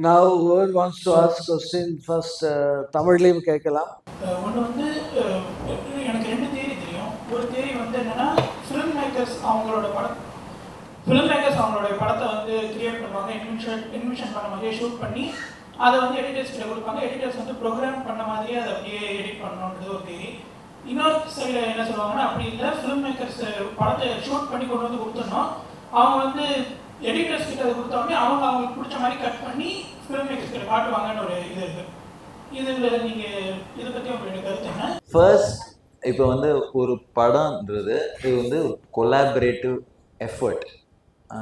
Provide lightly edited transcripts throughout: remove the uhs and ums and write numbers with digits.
Now, whoever wants to ask question first, தமிழ்லையும் கேட்கலாம். ஒன்று வந்து எனக்கு ரெண்டு தேரி தெரியும். ஒரு தேரி வந்து என்னன்னா ஃபிலிம் மேக்கர்ஸ் அவங்களோட படத்தை வந்து கிரியேட் பண்ணுவாங்க, இன்வென்ஷன் பண்ண மாதிரியே ஷூட் பண்ணி அதை வந்து எடிட்டர்ஸ் கிட்ட கொடுப்பாங்க. எடிட்டர்ஸ் வந்து ப்ரோக்ராம் பண்ண மாதிரியே அதை அப்படியே எடிட் பண்ணணுன்றது ஒரு தேரி. இன்னொரு சைடில் என்ன சொல்லுவாங்கன்னா, அப்படி இல்லை, ஃபிலிம் மேக்கர்ஸ் படத்தை ஷூட் பண்ணி கொண்டு வந்து கொடுத்துடணும், அவங்க வந்து எடிட்டர்ஸ் கிட்ட அதை கொடுத்தோடனே அவங்களுக்கு பிடிச்ச மாதிரி கட் பண்ணி ஃபிலிம் மேக்கர்ஸ் கிட்ட காட்டுவாங்கன்னு ஒரு இது இருக்குது. இதில் நீங்கள் இதை பற்றி உங்களுடைய கருத்து என்ன? ஃபர்ஸ்ட் இப்போ வந்து ஒரு படம்ன்றது இது வந்து கொலாபரேட்டிவ் எஃபர்ட்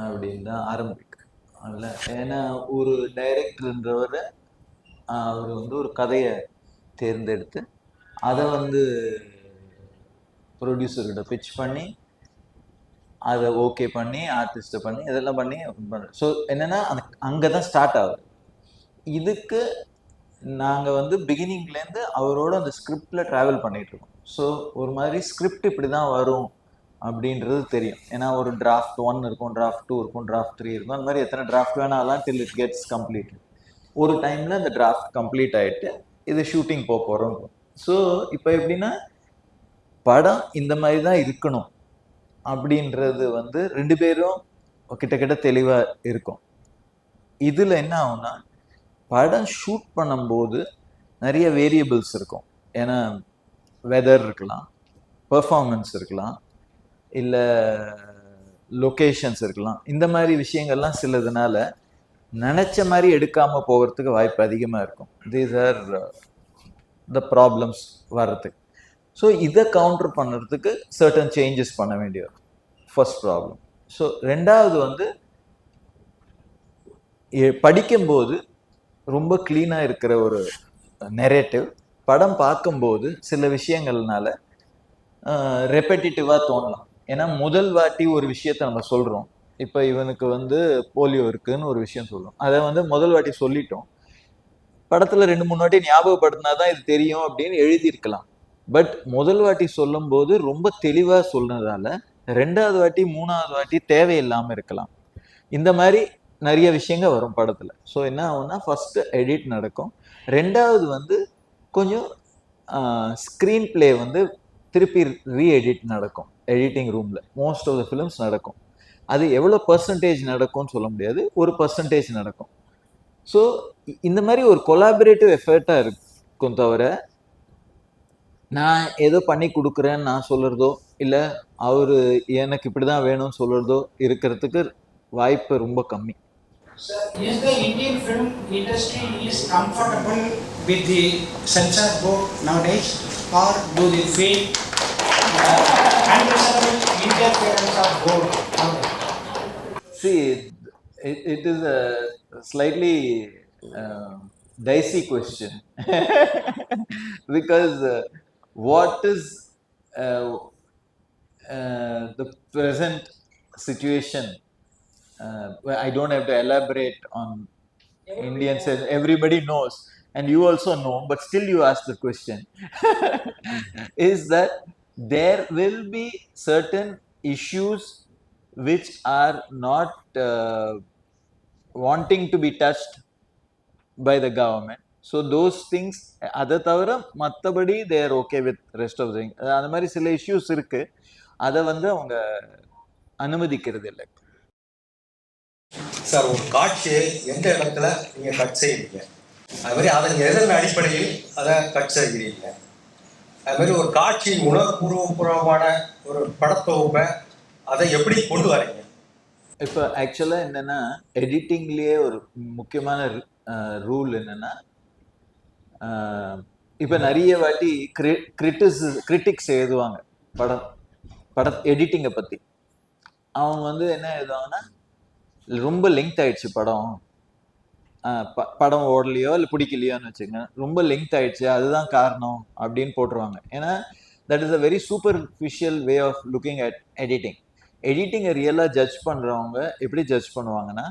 அப்படின்னு தான் ஆரம்பிக்கு அதில். ஏன்னா ஒரு டைரக்டர்ன்றவர் அவர் வந்து ஒரு கதையை தேர்ந்தெடுத்து அதை வந்து ப்ரொடியூசர்கிட்ட பிச் பண்ணி அதை ஓகே பண்ணி ஆர்டிஸ்ட்டை பண்ணி இதெல்லாம் பண்ணி ஸோ என்னென்னா அங்கே தான் ஸ்டார்ட் ஆகுது. இதுக்கு நாங்கள் வந்து பிகினிங்லேருந்து அவரோட அந்த ஸ்கிரிப்டில் ட்ராவல் பண்ணிகிட்ருக்கோம். ஸோ ஒரு மாதிரி ஸ்கிரிப்ட் இப்படி தான் வரும் அப்படின்றது தெரியும். ஏன்னா ஒரு டிராஃப்ட் 1 இருக்கும், டிராஃப்ட் 2 இருக்கும், டிராஃப்ட் 3 இருக்கும். அந்த மாதிரி எத்தனை டிராஃப்ட் வேணாலாம் டில் இட் கெட்ஸ் கம்ப்ளீட். ஒரு டைமில் அந்த டிராஃப்ட் கம்ப்ளீட் ஆகிட்டு இது ஷூட்டிங் போக போகிறோம். ஸோ இப்போ எப்படின்னா படம் இந்த மாதிரி தான் இருக்கணும் அப்படின்றது வந்து 2 பேரும் கிட்ட தெளிவாக இருக்கும். இதில் என்ன ஆகும்னா படம் ஷூட் பண்ணும்போது நிறைய வேரியபிள்ஸ் இருக்கும். ஏன்னா வெதர் இருக்கலாம், பெர்ஃபார்மன்ஸ் இருக்கலாம், இல்லை லொக்கேஷன்ஸ் இருக்கலாம். இந்த மாதிரி விஷயங்கள்லாம் சிலதுனால நினச்ச மாதிரி எடுக்காமல் போகிறதுக்கு வாய்ப்பு அதிகமாக இருக்கும். தீஸ் ஆர் த ப்ராப்ளம்ஸ் வர்றதுக்கு. ஸோ இதை கவுண்டர் பண்ணுறதுக்கு சர்டன் சேஞ்சஸ் பண்ண வேண்டிய ஃபர்ஸ்ட் ப்ராப்ளம். ஸோ ரெண்டாவது வந்து படிக்கும்போது ரொம்ப க்ளீனாக இருக்கிற ஒரு நெரேட்டிவ் படம் பார்க்கும்போது சில விஷயங்கள்னால ரெப்படிட்டிவாக தோணலாம். ஏன்னா முதல் வாட்டி ஒரு விஷயத்தை நம்ம சொல்கிறோம். இப்போ இவனுக்கு வந்து போலியோ இருக்குதுன்னு ஒரு விஷயம் சொல்கிறோம், அதை வந்து முதல் வாட்டி சொல்லிட்டோம். படத்தில் 2-3 வாட்டி ஞாபகப்படுத்தினா தான் இது தெரியும் அப்படின்னு எழுதியிருக்கலாம். பட் முதல் வாட்டி சொல்லும் போது ரொம்ப தெளிவாக சொன்னதால 2வது வாட்டி 3வது வாட்டி தேவையில்லாமல் இருக்கலாம். இந்த மாதிரி நிறைய விஷயங்கள் வரும் படத்தில். ஸோ என்ன ஆகும்னா ஃபஸ்ட்டு எடிட் நடக்கும். 2வது வந்து கொஞ்சம் ஸ்க்ரீன் பிளே வந்து திருப்பி ரீஎடிட் நடக்கும். எடிட்டிங் ரூமில் மோஸ்ட் ஆஃப் த ஃபிலிம்ஸ் நடக்கும். அது எவ்வளோ பர்சன்டேஜ் நடக்கும்னு சொல்ல முடியாது, ஒரு பர்சன்டேஜ் நடக்கும். ஸோ இந்த மாதிரி ஒரு கொலாபரேட்டிவ் எஃபர்ட்டாக இருக்கும். தவிர நான் ஏதோ பண்ணி கொடுக்குறேன்னு நான் சொல்கிறதோ இல்லை அவர் எனக்கு இப்படி தான் வேணும்னு சொல்கிறதோ இருக்கிறதுக்கு வாய்ப்பு ரொம்ப கம்மி. Sir, is the Indian film industry is comfortable with the censor board nowadays, or do they feel unreasonable interference of board nowadays? See, it is a slightly dicey question because what is the present situation? I don't have to elaborate on Indian sense. Everybody knows, and you also know, but still you ask the question. Is that there will be certain issues which are not wanting to be touched by the government. So those things, அதை தவிர மற்றபடி they are okay with rest of the thing. அந்த மாதிரி சில issues இருக்கு, அதை வந்து அவங்க அனுமதிக்கிறது இல்லை. சார், ஒரு காட்சியை எந்த இடத்துல நீங்க கட் செய்யறீங்க, அது மாதிரி அதன் எதன் அடிப்படையில் அதை கட் செய்கிறீங்க, அது மாதிரி ஒரு காட்சியின் உணர்வுபூர்வமான ஒரு படத்தொகுப்பை அதை எப்படி கொண்டு வரீங்க? இப்போ ஆக்சுவலாக என்னென்னா எடிட்டிங்லேயே ஒரு முக்கியமான ரூல் என்னென்னா, இப்போ நிறைய வாட்டி கிரிட்டிக்ஸ் எழுதுவாங்க படம் எடிட்டிங்கை பற்றி. அவங்க வந்து என்ன எழுதுவாங்கன்னா, ரொம்ப லெங்க் ஆயிடுச்சு படம் ஓடலையோ இல்லை பிடிக்கலையோன்னு வச்சுங்க, ரொம்ப லெங்க் ஆயிடுச்சு அதுதான் காரணம் அப்படின்னு போட்டுருவாங்க. ஏன்னா that is a very superficial way of looking at editing. எடிட்டிங்கை ரியலாக ஜட்ஜ் பண்ணுறவங்க எப்படி ஜட்ஜ் பண்ணுவாங்கன்னா,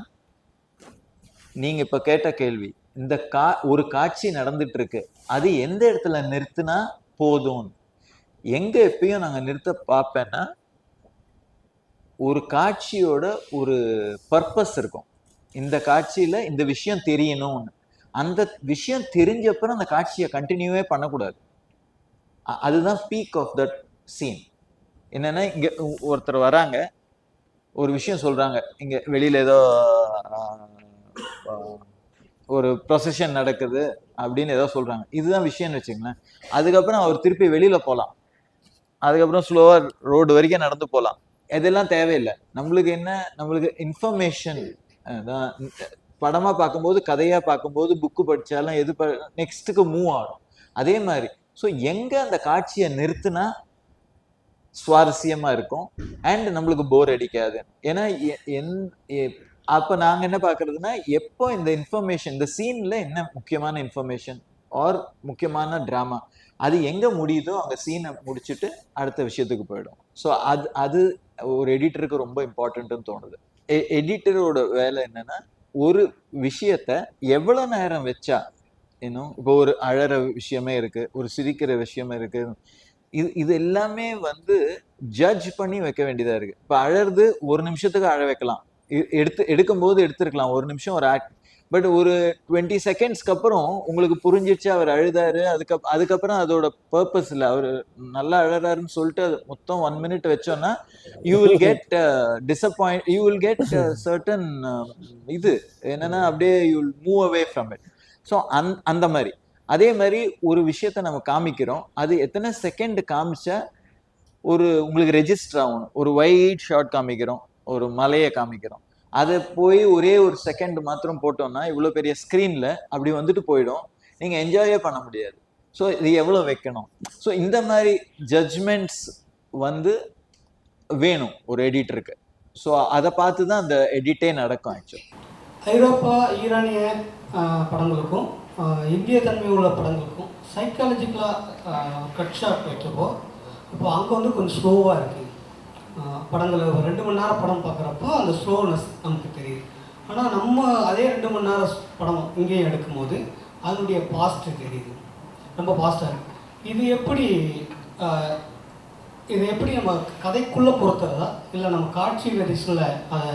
நீங்கள் இப்போ கேட்ட கேள்வி, இந்த ஒரு காட்சி நடந்துட்டு இருக்கு, அது எந்த இடத்துல நிறுத்தினா போதும். எங்கே எப்பயும் நாங்கள் நிறுத்த பார்ப்பேன்னா, ஒரு காட்சியோட ஒரு பர்பஸ் இருக்கும். இந்த காட்சியில இந்த விஷயம் தெரியணும்னு. அந்த விஷயம் தெரிஞ்சப்பறம் அந்த காட்சியை கண்டினியூவே பண்ணக்கூடாது. அதுதான் பீக் ஆஃப் தட் சீன். என்னன்னா இங்க ஒருத்தர் வராங்க, ஒரு விஷயம் சொல்றாங்க, இங்க வெளியில ஏதோ ஒரு ப்ரொசஷன் நடக்குது அப்படின்னு ஏதோ சொல்றாங்க, இதுதான் விஷயம்னு வச்சுங்களேன். அதுக்கப்புறம் அவர் திருப்பி வெளியில போகலாம், அதுக்கப்புறம் ஸ்லோவா ரோடு வரைக்கும் நடந்து போகலாம். இதெல்லாம் தேவையில்லை. நம்மளுக்கு என்ன, நம்மளுக்கு இன்ஃபர்மேஷன் தான். படமா பார்க்கும்போது, கதையா பார்க்கும்போது, புக்கு படிச்சாலும் எது நெக்ஸ்ட்டுக்கு மூவ் ஆகும். அதே மாதிரி ஸோ எங்க அந்த காட்சியை நிறுத்தினா சுவாரஸ்யமா இருக்கும் அண்ட் நம்மளுக்கு போர் அடிக்காது. ஏன்னா அப்ப நாங்க என்ன பாக்குறதுன்னா, எப்போ இந்த இன்ஃபர்மேஷன், இந்த சீன்ல என்ன முக்கியமான இன்ஃபர்மேஷன் ஆர் முக்கியமான டிராமா, அது எங்க முடியுதோ அங்க சீனை முடிச்சுட்டு அடுத்த விஷயத்துக்கு போயிடும். ஸோ அது ஒரு எடிட்டருக்கு ரொம்ப இம்பார்ட்டன்ட்னு தோணுது. எடிட்டரோட வேலை என்னன்னா, ஒரு விஷயத்த எவ்வளவு நேரம் வச்சா, இன்னும் இப்போ ஒரு அழற விஷயமே இருக்கு, ஒரு சிரிக்கிற விஷயமே இருக்கு, இது எல்லாமே வந்து ஜட்ஜ் பண்ணி வைக்க வேண்டியதா இருக்கு. இப்ப அழறது ஒரு நிமிஷத்துக்கு அழ வைக்கலாம், எடுக்கும்போது எடுத்திருக்கலாம் ஒரு நிமிஷம் ஒரு ஆக்ட். பட் ஒரு 20 செகண்ட்ஸ்க்கு அப்புறம் உங்களுக்கு புரிஞ்சிச்சு அவர் அழுதாரு, அதுக்கப்புறம் அதோட பர்பஸ் இல்லை, அவர் நல்லா அழறாருன்னு சொல்லிட்டு அது மொத்தம் 1 மினிட் வச்சோம்னா you will get disappoint, you will get certain இது என்னன்னா அப்படியே you will move away from it. So அந்த மாதிரி அதே மாதிரி ஒரு விஷயத்த நம்ம காமிக்கிறோம், அது எத்தனை செகண்ட் காமிச்சா உங்களுக்கு ரெஜிஸ்டர் ஆகணும். ஒரு வைட் ஷாட் காமிக்கிறோம், ஒரு மலையை காமிக்கிறோம், அதை போய் ஒரே ஒரு செகண்ட் மாத்திரம் போட்டோம்னா இவ்வளோ பெரிய ஸ்க்ரீனில் அப்படி வந்துட்டு போயிடும், நீங்கள் என்ஜாயே பண்ண முடியாது. ஸோ இது எவ்வளோ வைக்கணும். ஸோ இந்த மாதிரி ஜட்ஜ்மெண்ட்ஸ் வந்து வேணும் ஒரு எடிட்டருக்கு. ஸோ அதை பார்த்து தான் அந்த எடிட்டே நடக்கும். ஆக்சுவலி ஐரோப்பா ஈரானிய படங்களுக்கும் இந்திய தன்மை உள்ள படங்களுக்கும் சைக்காலஜிக்கலாக கட் ஷாட் வைக்கப்போ இப்போ அங்கே வந்து கொஞ்சம் ஸ்லோவாக இருக்குது. படங்களை ஒரு 2 மணி நேரம் படம் பார்க்குறப்போ அந்த ஸ்லோனஸ் நமக்கு தெரியுது. ஆனால் நம்ம அதே 2 மணி நேரம் படம் இங்கேயும் எடுக்கும்போது அதனுடைய பாஸ்ட் தெரியுது, ரொம்ப பாஸ்ட்டாக இருக்குது. இது எப்படி நம்ம கதைக்குள்ளே பொறுத்துறதா இல்லை நம்ம காட்சி வரிசையில் அதை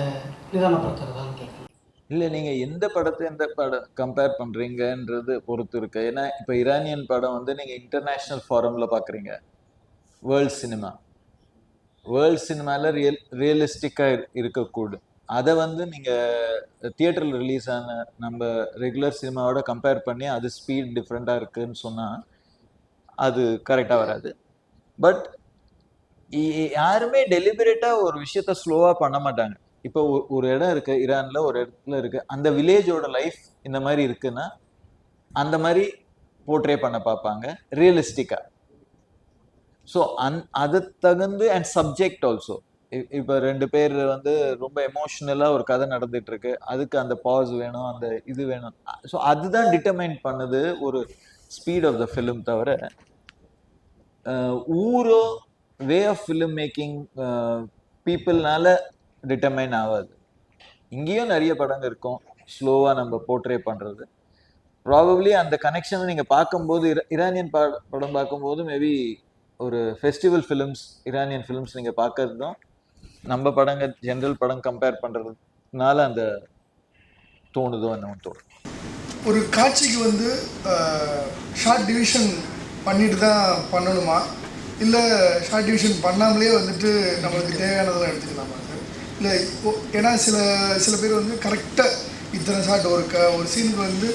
நிதானப்படுத்துறதான்னு கேட்குறேன். இல்லை, நீங்கள் எந்த படத்தை எந்த படம் கம்பேர் பண்ணுறீங்கன்றது பொறுத்து இருக்கு. ஏன்னா இப்போ ஈரானியன் படம் வந்து நீங்கள் இன்டர்நேஷ்னல் ஃபாரமில் பார்க்குறீங்க, வேர்ல்ட் சினிமாவில் ரியலிஸ்டிக்காக இருக்கக்கூடும். அதை வந்து நீங்கள் தியேட்டரில் ரிலீஸ் ஆன நம்ம ரெகுலர் சினிமாவோட கம்பேர் பண்ணி அது ஸ்பீட் டிஃப்ரெண்ட்டாக இருக்குதுன்னு சொன்னால் அது கரெக்டாக வராது. பட் யாருமே டெலிபரேட்டாக ஒரு விஷயத்த ஸ்லோவாக பண்ண மாட்டாங்க. இப்போ ஒரு இடம் இருக்குது, ஈரானில் ஒரு இடத்துல இருக்குது, அந்த வில்லேஜோட லைஃப் இந்த மாதிரி இருக்குன்னா அந்த மாதிரி போர்ட்ரே பண்ண பார்ப்பாங்க ரியலிஸ்டிக்காக. ஸோ அதை தகுந்து அண்ட் சப்ஜெக்ட் ஆல்சோ. இப்போ 2 பேர் வந்து ரொம்ப எமோஷ்னலாக ஒரு கதை நடந்துட்டு இருக்கு, அதுக்கு அந்த பாஸ் வேணும், அந்த இது வேணும். ஸோ அதுதான் டிட்டர்மைன் பண்ணுது ஒரு ஸ்பீட் ஆஃப் த ஃபிலிம். தவிர ஊரோ வே ஆஃப் ஃபிலிம் மேக்கிங் பீப்புள்னால டிட்டர்மைன் ஆகாது. இங்கேயும் நிறைய படங்கள் இருக்கும் ஸ்லோவாக நம்ம போர்ட்ரே பண்ணுறது. ப்ராபப்ளி அந்த கனெக்ஷனை நீங்கள் பார்க்கும்போது ஈரானியன் படம் பார்க்கும்போது மேபி ஒரு ஃபெஸ்டிவல் ஃபிலிம்ஸ், ஈரானியன் ஃபிலிம்ஸ் நீங்கள் பார்க்கறதும் நம்ம படங்கள் ஜென்ரல் படம் கம்பேர் பண்ணுறதுனால அந்த தோணுதோ என்னவோ தோணும். ஒரு காட்சிக்கு வந்து ஷார்ட் டிவிஷன் பண்ணிட்டு தான் பண்ணணுமா, இல்லை ஷார்ட் டிவிஷன் பண்ணாமலே வந்துட்டு நம்மளுக்கு தேவையானதெல்லாம் எடுத்துக்கலாமா? இல்லை ஏன்னா சில பேர் வந்து கரெக்டாக இத்தனை ஷாட் ஒரு சீனுக்கு வந்து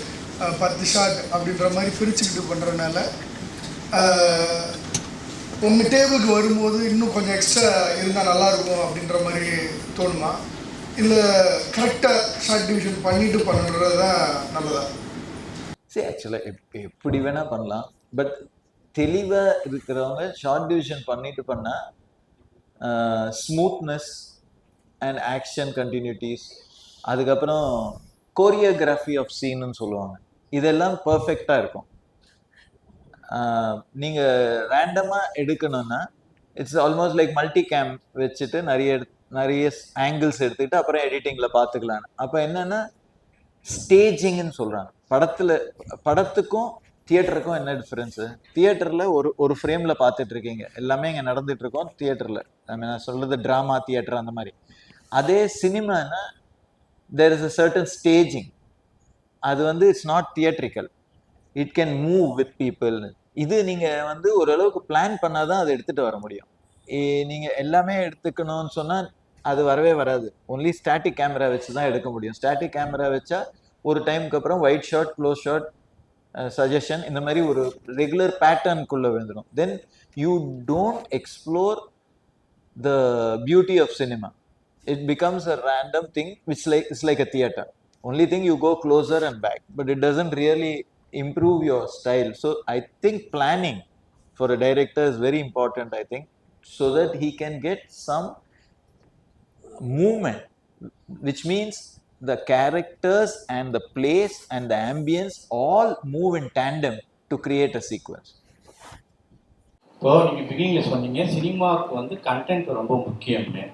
10 ஷாட் அப்படின்ற மாதிரி பிரிச்சுக்கிட்டு பண்ணுறதுனால உங்கள் டேபிளுக்கு வரும்போது இன்னும் கொஞ்சம் எக்ஸ்ட்ரா இருந்தால் நல்லாயிருக்கும் அப்படின்ற மாதிரி தோணுமா, இல்லை கரெக்டாக ஷார்ட் டிவிஷன் பண்ணிட்டு பண்ணுறது தான் நல்லதா? சரி, ஆக்சுவலாக எப்படி வேணால் பண்ணலாம். பட் தெளிவாக இருக்கிறவங்க ஷார்ட் டிவிஷன் பண்ணிட்டு பண்ணால் ஸ்மூத்னஸ் அண்ட் ஆக்ஷன் கண்டினியூட்டிஸ், அதுக்கப்புறம் கோரியோகிராஃபி ஆஃப் சீன்னு சொல்லுவாங்க, இதெல்லாம் பர்ஃபெக்டாக இருக்கும். நீங்கள் ரேண்டமாக எடுக்கணும்னா it's almost like multi game வச்சுட்டு நிறைய ஆங்கிள்ஸ் எடுத்துக்கிட்டு அப்புறம் எடிட்டிங்கில் பார்த்துக்கலான்னு. அப்போ என்னென்னா ஸ்டேஜிங்னு சொல்கிறாங்க. படத்துக்கும் தியேட்டருக்கும் என்ன டிஃப்ரென்ஸு? தியேட்டரில் ஒரு ஃப்ரேமில் பார்த்துட்ருக்கீங்க, எல்லாமே இங்கே நடந்துகிட்ருக்கோம் தியேட்டரில். நான் சொல்கிறது ட்ராமா தியேட்டர் அந்த மாதிரி. அதே சினிமானா there is a certain staging. அது வந்து it's not theatrical, it can move with people. இது நீங்கள் வந்து ஓரளவுக்கு பிளான் பண்ணாதான் அதை எடுத்துகிட்டு வர முடியும். நீங்கள் எல்லாமே எடுத்துக்கணும்னு சொன்னால் அது வரவே வராது. ஒன்லி ஸ்டாட்டிக் கேமரா வச்சு தான் எடுக்க முடியும். ஸ்டாட்டிக் கேமரா வச்சா ஒரு டைமுக்கு அப்புறம் wide shot, close shot, suggestion, இந்த மாதிரி ஒரு ரெகுலர் பேட்டர்னுக்குள்ளே விழுந்துடும். Then you don't explore the beauty of cinema. It becomes a random thing which it's like a theater. Only thing you go closer and back, but it doesn't really improve your style. So I think planning for a director is very important, I think, so that he can get some movement, which means the characters and the place and the ambience all move in tandem to create a sequence. இப்போ நீங்கள் பிகினிங்கில் சொன்னீங்க சினிமாவுக்கு வந்து content ரொம்ப முக்கியம்னு.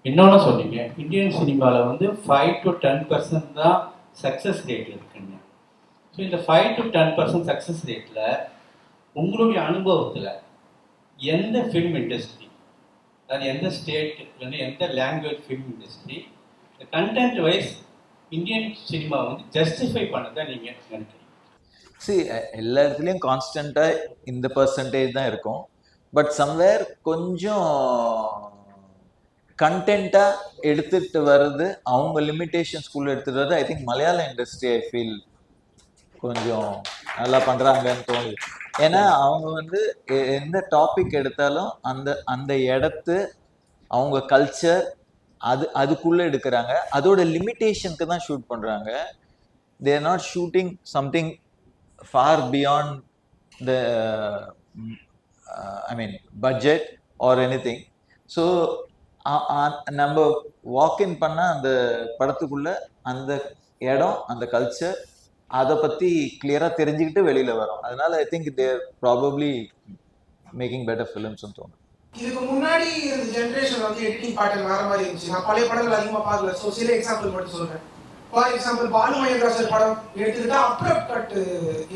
இன்னொன்று சொன்னீங்க Indian சினிமாவில் வந்து 5 to 10% தான் சக்ஸஸ் ரேட் இருக்குங்க. ஸோ இந்த 5 to 10% சக்ஸஸ் ரேட்டில் உங்களுடைய அனுபவத்தில் எந்த ஃபிலிம் இண்டஸ்ட்ரி, அதாவது எந்த ஸ்டேட் இல்லைன்னா எந்த language film industry content wise Indian cinema வந்து ஜஸ்டிஃபை பண்ணதான் நீங்கள் நினைக்கிறீங்க? எல்லா இடத்துலையும் கான்ஸ்டண்ட்டாக இந்த பர்சன்டேஜ் தான் இருக்கும். பட் சம்வேர் கொஞ்சம் கண்டென்ட்டாக எடுத்துகிட்டு வர்றது, அவங்க லிமிட்டேஷன்ஸ்குள்ளே எடுத்துகிட்டு வர்றது, ஐ திங்க் மலையாள இண்டஸ்ட்ரி ஐ ஃபீல் கொஞ்சம் நல்லா பண்ணுறாங்கன்னு தோணுது. ஏன்னா அவங்க வந்து எந்த டாபிக் எடுத்தாலும் அந்த அந்த இடத்து அவங்க கல்ச்சர் அதுக்குள்ளே எடுக்கிறாங்க. அதோட லிமிட்டேஷனுக்கு தான் ஷூட் பண்ணுறாங்க. They are not shooting something for beyond the I mean budget or any thing. So நம்ம வாக்இன் பண்ணால் அந்த படத்துக்குள்ள அந்த இடம், அந்த கல்ச்சர், அதை பற்றி கிளியராக தெரிஞ்சுக்கிட்டு வெளியில் வரும். அதனால I think they're probably making better ஃபிலிம்ஸ்னு தோணும். இதுக்கு முன்னாடி இந்த ஜென்ரேஷன் வந்து எடிட்டிங் பேட்டர்ன் வேற மாதிரி இருந்துச்சு. நான் பழைய படங்கள் அதிகமாக பார்க்கல. ஸோ சில எக்ஸாம்பிள் மட்டும் சொல்கிறேன். For example Balu Mahendra sir படம் எடுத்துக்கிட்டா அப்ரப் கட்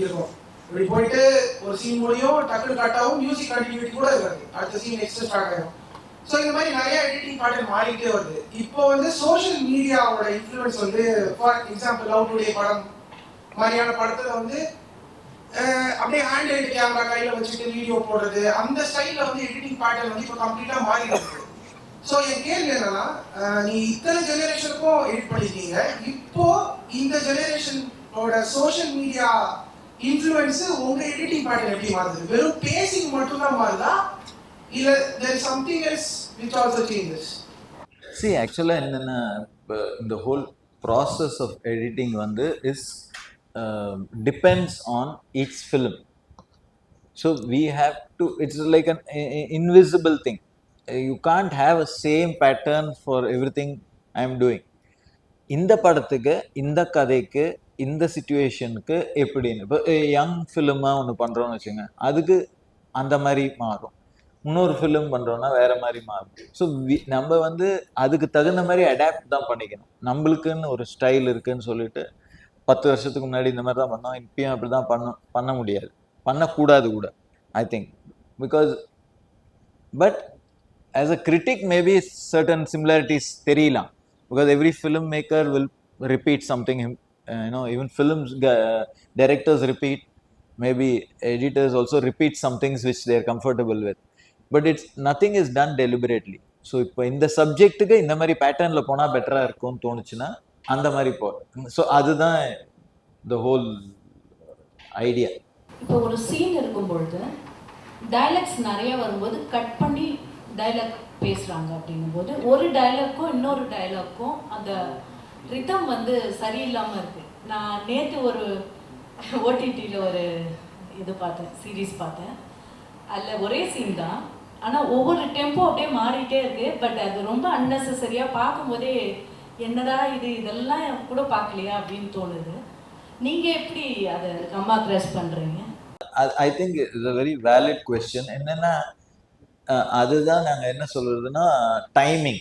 இருக்கும். இப்படி போயிட்டு ஒரு சீன் முடியும், டக்குனு கட் ஆகும், மியூசிக் கண்டினியூட்டி கூட இருக்காது, அடுத்த சீன் நெக்ஸ்ட் ஸ்டார்ட் ஆகும். ஸோ இந்த மாதிரி நிறைய எடிட்டிங் பேட்டர்ன் மாறிக்கிட்டே வருது. இப்போ வந்து சோஷியல் மீடியாவோட இன்ஃப்ளூயன்ஸ் வந்து ஃபார் எக்ஸாம்பிள் லவ் டுடே படம் மாதிரியான படத்தில் வந்து அப்படியே ஹேண்ட் ஹெல்ட் கேமரா கையில் வச்சுட்டு வீடியோ போடுறது, அந்த ஸ்டைலில் வந்து எடிட்டிங் பேட்டர்ன் வந்து இப்போ கம்ப்ளீட்டாக மாறி இருக்கு. ஸோ என் கேள்வி என்னன்னா, நீ இத்தனை ஜெனரேஷனுக்கும் எடிட் பண்ணிருக்கீங்க, இப்போ இந்த ஜெனரேஷனோட சோஷியல் மீடியா இன்ஃப்ளூயன்ஸ் உங்க எடிட்டிங் பேட்டர்ன் எப்படி மாறுது? வெறும் பேசிங் மட்டும் தான் மாறுதா, இல்லை there is something else which also changes? ஆக்சுவலாக என்னென்னா, இப்போ இந்த ஹோல் ப்ராசஸ் ஆஃப் எடிட்டிங் வந்து is depends on each film. So we have to, it's like an invisible thing. You can't have a same pattern for everything I am doing. இந்த படத்துக்கு, இந்த கதைக்கு, இந்த சிச்சுவேஷனுக்கு எப்படின்னு இப்போ யங் ஃபிலிமாக ஒன்று பண்ணுறோன்னு வச்சுங்க, அதுக்கு அந்த மாதிரி மாறும். இன்னொரு ஃபிலிம் பண்ணுறோன்னா வேறு மாதிரி மாறும். ஸோ நம்ம வந்து அதுக்கு தகுந்த மாதிரி அடாப்ட் தான் பண்ணிக்கணும். நம்மளுக்குன்னு ஒரு ஸ்டைல் இருக்குதுன்னு சொல்லிட்டு 10 வருஷத்துக்கு முன்னாடி இந்த மாதிரி தான் பண்ணோம், இப்பயும் அப்படி தான் பண்ண முடியாது, பண்ணக்கூடாது கூட, I think. Because but as a critic maybe certain similarities தெரியலாம். Because every film maker will repeat something, even films directors repeat, maybe editors also repeat some things which they are comfortable with, but it's nothing is done deliberately. So இப்போ இந்த சப்ஜெக்ட்டுக்கு இந்த மாதிரி பேட்டர்னில் போனால் பெட்டராக இருக்கும்னு தோணுச்சுன்னா அந்த மாதிரி போகிறேன். ஸோ அதுதான் த ஹோல் ஐடியா. இப்போ ஒரு சீன் இருக்கும் பொழுது டைலாக்ஸ் நிறைய வரும்போது கட் பண்ணி டைலாக் பேசுகிறாங்க அப்படின்னும் போது ஒரு டைலாக்கும் இன்னொரு டைலாக்கும் அந்த ரிதம் வந்து சரியில்லாமல் இருக்குது. நான் நேற்று ஒரு ஓடிடியில் ஒரு இது பார்த்தேன், சீரீஸ் பார்த்தேன். அதில் ஒரே சீன் தான், ஆனால் ஒவ்வொரு டெம்போ அப்படியே மாறிட்டே இருக்குது. பட் அது ரொம்ப அன்னெசரியாக பார்க்கும்போதே என்னடா இது, இதெல்லாம் கூட பார்க்கலையா அப்படின்னு தோணுது. நீங்கள் எப்படி அதை கம்மாக்ரஸ் பண்ணுறீங்க? I think it's a very valid question. என்னென்னா அதுதான் நாங்கள் என்ன சொல்கிறதுனா டைமிங்,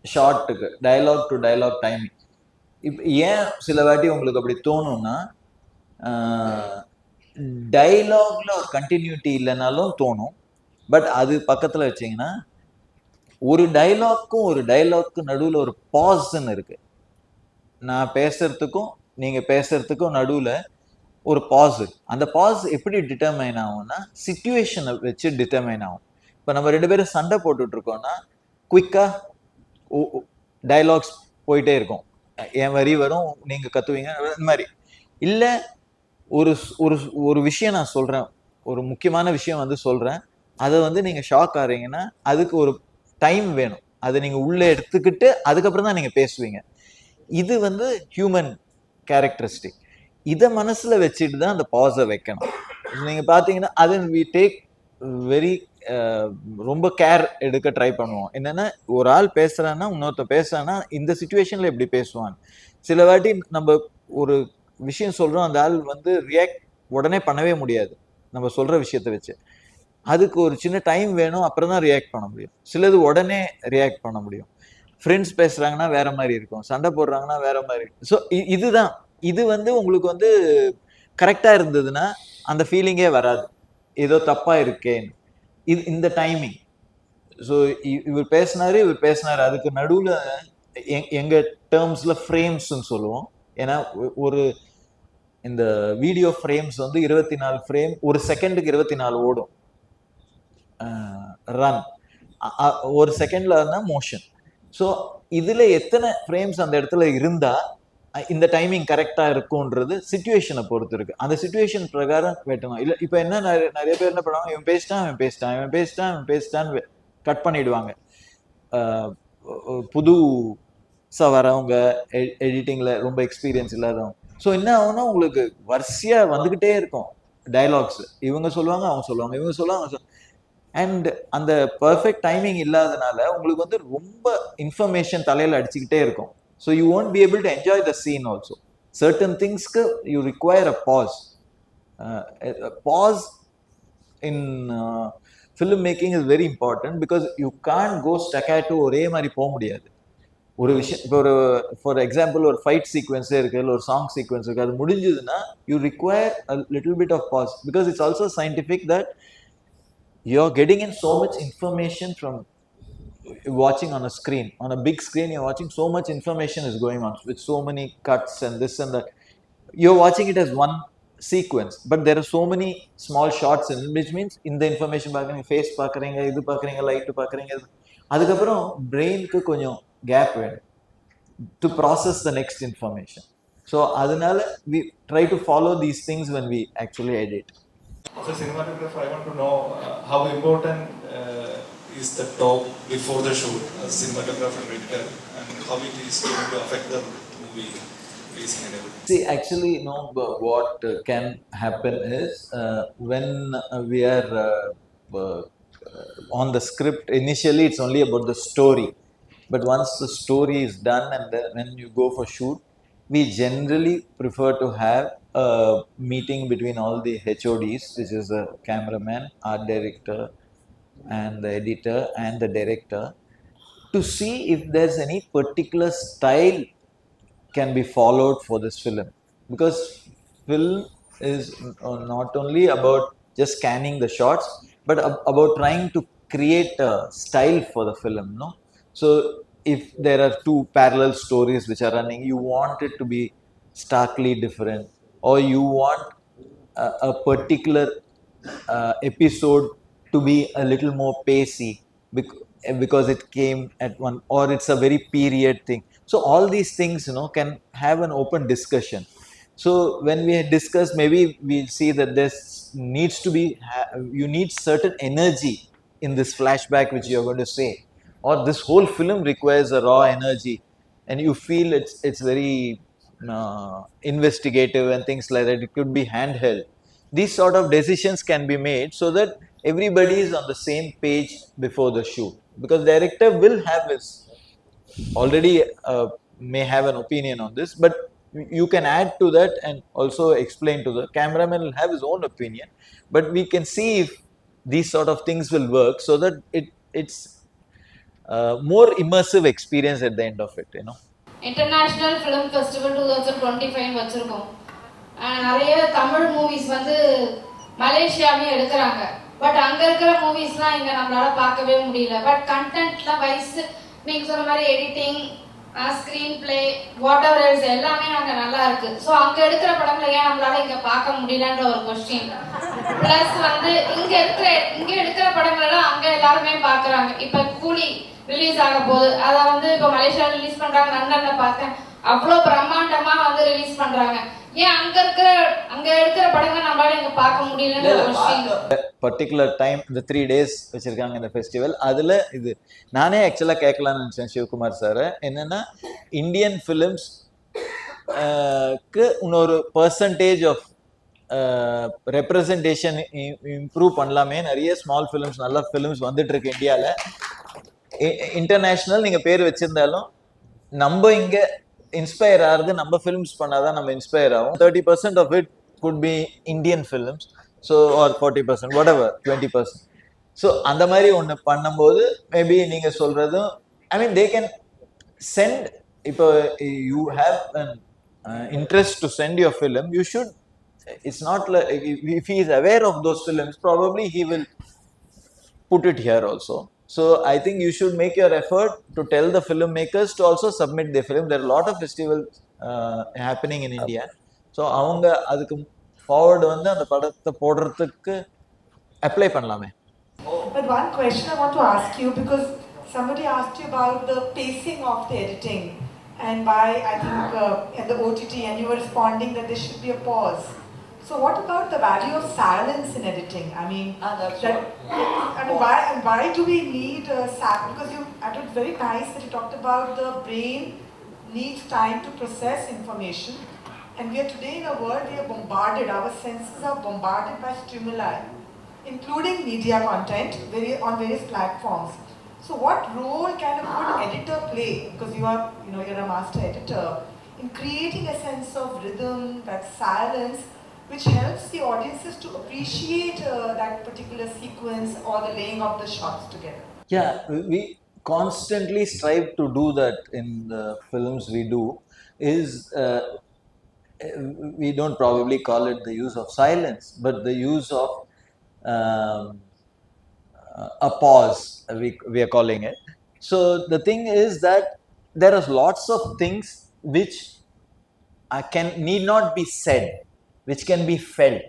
ஷார்ட்டுக்கு டைலாக் டு டைலாக் டைமிங். இப்போ ஏன் சில வாட்டி உங்களுக்கு அப்படி தோணும்னா, டைலாக்ல ஒரு கண்டினியூட்டி இல்லைனாலும் தோணும். பட் அது பக்கத்தில் வச்சிங்கன்னா ஒரு டைலாக்கும் ஒரு டைலாக்கு நடுவில் ஒரு பாஸ்ன்னு இருக்குது. நான் பேசுறதுக்கும் நீங்க பேசுறதுக்கும் நடுவுல ஒரு பாஸ். அந்த பாஸ் எப்படி டிட்டர்மைன் ஆகும்னா சிச்சுவேஷனை வச்சு டிட்டர்மைன் ஆகும். இப்போ நம்ம 2 பேரும் சண்டை போட்டுட்டு இருக்கோம்னா குயிக்கா டயலாக்ஸ் போயிட்டே இருக்கும். என் வரி வரும், நீங்க கத்துவீங்க, இந்த மாதிரி. இல்ல ஒரு ஒரு ஒரு விஷயம் நான் சொல்றேன், ஒரு முக்கியமான விஷயம் வந்து சொல்றேன், அதை வந்து நீங்க ஷாக் ஆறீங்கன்னா அதுக்கு ஒரு டைம் வேணும். அதை நீங்க உள்ள எடுத்துக்கிட்டு அதுக்கப்புறம் தான் நீங்க பேசுவீங்க. இது வந்து ஹியூமன் கேரக்டரிஸ்டிக். இதை மனசுல வச்சுட்டு தான் அந்த பாஸை வைக்கணும். நீங்க பாத்தீங்கன்னா அது வி டேக் வெரி ரொம்ப கேர் எடுக்க ட்ரை பண்ணுவோம். என்னன்னா ஒரு ஆள் பேசுறான்னா இன்னொருத்த பேசுறான்னா இந்த சிச்சுவேஷன்ல எப்படி பேசுவான். சில வாட்டி நம்ம ஒரு விஷயம் சொல்றோம், அந்த ஆள் வந்து ரியாக்ட் உடனே பண்ணவே முடியாது நம்ம சொல்ற விஷயத்த வச்சு. அதுக்கு ஒரு சின்ன டைம் வேணும், அப்புறம் தான் ரியாக்ட் பண்ண முடியும். சிலது உடனே ரியாக்ட் பண்ண முடியும். ஃப்ரெண்ட்ஸ் பேசுறாங்கன்னா வேற மாதிரி இருக்கும், சண்டை போடுறாங்கன்னா வேற மாதிரி இருக்கும். ஸோ இதுதான், இது வந்து உங்களுக்கு வந்து கரெக்டா இருந்ததுன்னா அந்த ஃபீலிங்கே வராது, ஏதோ தப்பா இருக்கேன்னு. இந்த டைமிங். ஸோ இவர் பேசினாரு, அதுக்கு நடுவில் எங்க டேர்ம்ஸ்ல ஃப்ரேம்ஸ்ன்னு சொல்லுவோம். ஏன்னா ஒரு இந்த வீடியோ ஃப்ரேம்ஸ் வந்து 24 ஃப்ரேம், ஒரு செகண்டுக்கு 24 ஓடும் ரன், ஒரு செகண்ட்ல இருந்தால் மோஷன். ஸோ இதுல எத்தனை ஃப்ரேம்ஸ் அந்த இடத்துல இருந்தா இந்த டைமிங் கரெக்டா இருக்கும்ன்றது சிச்சுவேஷனை பொறுத்து இருக்கு. அந்த சிச்சுவேஷன் பிரகாரம் வெட்டணும். இல்லை இப்போ என்ன நிறைய பேர் என்ன பண்ணுவாங்க, இவன் பேசிட்டான்னு கட் பண்ணிடுவாங்க. புதுசா வரவங்க, எடிட்டிங்ல ரொம்ப எக்ஸ்பீரியன்ஸ் இல்லாதவங்க. ஸோ என்ன ஆகும்னா உங்களுக்கு வரிசையா வந்துகிட்டே இருக்கும் டயலாக்ஸ். இவங்க சொல்லுவாங்க, அவங்க சொல்லுவாங்க, இவங்க சொல்லுவாங்க. அண்ட் அந்த பர்ஃபெக்ட் டைமிங் இல்லாதனால உங்களுக்கு வந்து ரொம்ப இன்ஃபர்மேஷன் தலையில அடிச்சுக்கிட்டே இருக்கும். So you won't be able to enjoy the scene also. Certain things you require a pause. A pause in filmmaking is very important because you can't go staccato ஒரே மாதிரி போக முடியாது. ஒரு விஷயம் இப்போ ஒரு ஃபார் எக்ஸாம்பிள் ஒரு ஃபைட் சீக்வன்ஸே இருக்கு, இல்லை ஒரு சாங் சீக்வன்ஸ் இருக்கு, அது முடிஞ்சதுன்னா you require a little bit of pause because it's also scientific that you're getting in so much information from watching on a screen. On a big screen you're watching, so much information is going on with so many cuts and this and that. You're watching it as one sequence, but there are so many small shots in it, which means in the information பார்க்குறீங்க, face பார்க்குறீங்க, இது பார்க்குறீங்க, light பார்க்குறீங்க, அதுக்கப்புறம் பிரெயினுக்கு கொஞ்சம் gap வேணும் to process the next information. So அதனால we try to follow these things when we actually edit. As a cinematographer, I want to know how important is the talk before the shoot as cinematographer and editor, and how it is going to affect the movie pacing and everything. See, actually, what can happen is when we are on the script, initially it's only about the story. But once the story is done and then when you go for shoot, we generally prefer to have a meeting between all the HODs, which is the cameraman, art director, and the editor and the director, to see if there's any particular style can be followed for this film. Because film is not only about just scanning the shots, but about trying to create a style for the film, no? So if there are two parallel stories which are running, you want it to be starkly different, or you want a particular episode to be a little more pacey because it came at one, or it's a very period thing. So all these things, can have an open discussion. So when we discuss, maybe we'll see that there needs to be, you need certain energy in this flashback which you're going to say, or this whole film requires a raw energy and you feel it's very investigative and things like that. It could be handheld. These sort of decisions can be made so that everybody is on the same page before the shoot, because director will have his already may have an opinion on this, but you can add to that and also explain to the cameraman will have his own opinion, but we can see if these sort of things will work so that it's more immersive experience at the end of it. International Film Festival 2025 வச்சிருக்கோம். நிறைய Tamil movies வந்து மலேசியாவே எடுக்கிறாங்க. But அங்க இருக்கிற மூவிஸ்லாம் இங்க நம்மளால பார்க்கவே முடியல. பட் கண்டென்ட்லாம் வைஸ் நீங்க சொன்ன மாதிரி editing screen play what ever it's எல்லாமே அங்கே நல்லா இருக்கு. ஸோ அங்கே எடுக்கிற படங்களை ஏன் நம்மளால இங்கே பார்க்க முடியலன்ற ஒரு கொஸ்டின். ப்ளஸ் வந்து இங்கே எடுக்கிற படங்களெல்லாம் அங்கே எல்லாருமே பார்க்குறாங்க. இப்போ கூலி ரிலீஸ் ஆக போகுது, அதை வந்து இப்போ மலேசியாவில் ரிலீஸ் பண்ணுறாங்க. லண்டனில் பார்த்தேன், அவ்வளோ பிரம்மாண்டமாக வந்து ரிலீஸ் பண்ணுறாங்க. ஏன் அங்கே எடுக்கிற படங்கள் நம்மளால இங்கே பார்க்க முடியலன்ற ஒரு கொஸ்டின். பர்டிகுலர் டைம் இந்த 3 days வச்சிருக்காங்க இந்த ஃபெஸ்டிவல். அதில் இது நானே ஆக்சுவலாக கேட்கலான்னு நினச்சேன் சிவகுமார் சார். என்னென்னா இந்தியன் ஃபிலிம்ஸ்க்கு இன்னொரு பர்சன்டேஜ் ஆஃப் ரெப்ரசன்டேஷன் இம்ப்ரூவ் பண்ணலாமே. நிறைய ஸ்மால் ஃபிலிம்ஸ் நல்ல ஃபிலிம்ஸ் வந்துட்டு இருக்கு இந்தியாவில். இன்டர்நேஷ்னல் நீங்கள் பேர் வச்சிருந்தாலும் நம்ம இங்கே இன்ஸ்பயர் ஆகிறது நம்ம ஃபிலிம்ஸ் பண்ணாதான் நம்ம இன்ஸ்பயர் ஆகும். 30% of it could be Indian films. So or 40%, whatever, 20%. So அந்த மாதிரி ஒன்று பண்ணும்போது மேபி நீங்கள் சொல்கிறதும், I mean they can send. இப்போ you have an interest to send your film, you should. It's not like if he is aware of those films, probably he will put it here also. So I think you should make your effort to tell the filmmakers to also submit their film. There are a lot of festivals happening in India. So avanga adukku forward வந்து அந்த படத்தை போடுறதுக்கு apply பண்ணலாமே. But one question I want to ask you, because somebody asked you about the pacing of the editing and why I think in the OTT, and you were responding that there should be a pause. So what about the value of silence in editing? I mean, why do we need silence? Because I thought it's very nice that you talked about the brain needs time to process information. And we are today in a world we are bombarded, our senses are bombarded by stimuli, including media content on various platforms. So what role can a good editor play? Because you're a master editor, in creating a sense of rhythm, that silence, which helps the audiences to appreciate that particular sequence or the laying of the shots together. Yeah, we constantly strive to do that in the films we do. We don't probably call it the use of silence, but the use of a pause, we are calling it. So the thing is that there are lots of things which need not be said, which can be felt.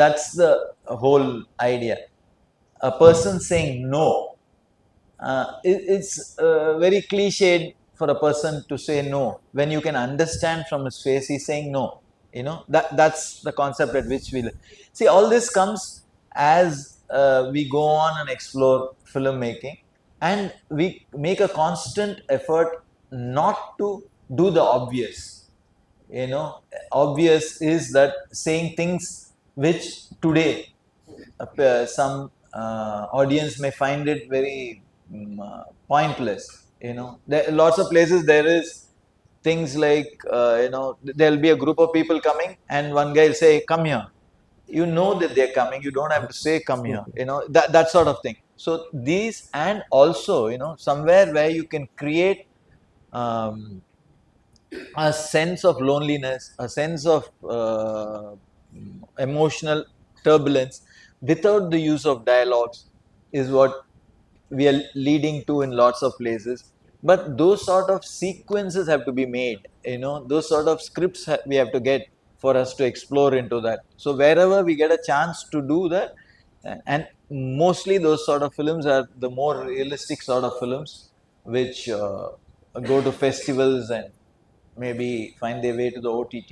That's the whole idea. A person saying no, it's very cliched for a person to say no when you can understand from his face he's saying no. That's the concept at which we see. All this comes as we go on and explore filmmaking, and we make a constant effort not to do the obvious. Obvious is that saying things which today some audience may find it very pointless. There lots of places there is things like there'll be a group of people coming and one guy will say come here. You know that they're coming, you don't have to say come here. That sort of thing. So these, and also somewhere where you can create a sense of loneliness, a sense of emotional turbulence without the use of dialogues is what we are leading to in lots of places. But those sort of sequences have to be made, those sort of scripts we have to get for us to explore into that. So wherever we get a chance to do that, and mostly those sort of films are the more realistic sort of films which go to festivals and maybe find their way to the OTT.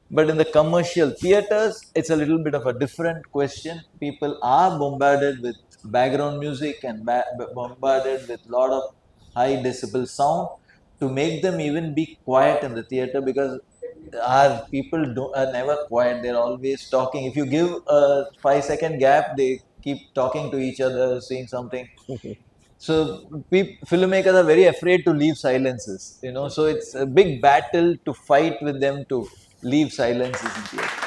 But in the commercial theaters, it's a little bit of a different question. People are bombarded with background music and bombarded with a lot of high decibel sound to make them even be quiet in the theater, because our people are never quiet. They're always talking. If you give a 5-second gap, they keep talking to each other, saying something. So filmmakers are very afraid to leave silences, so it's a big battle to fight with them to leave silences in theater.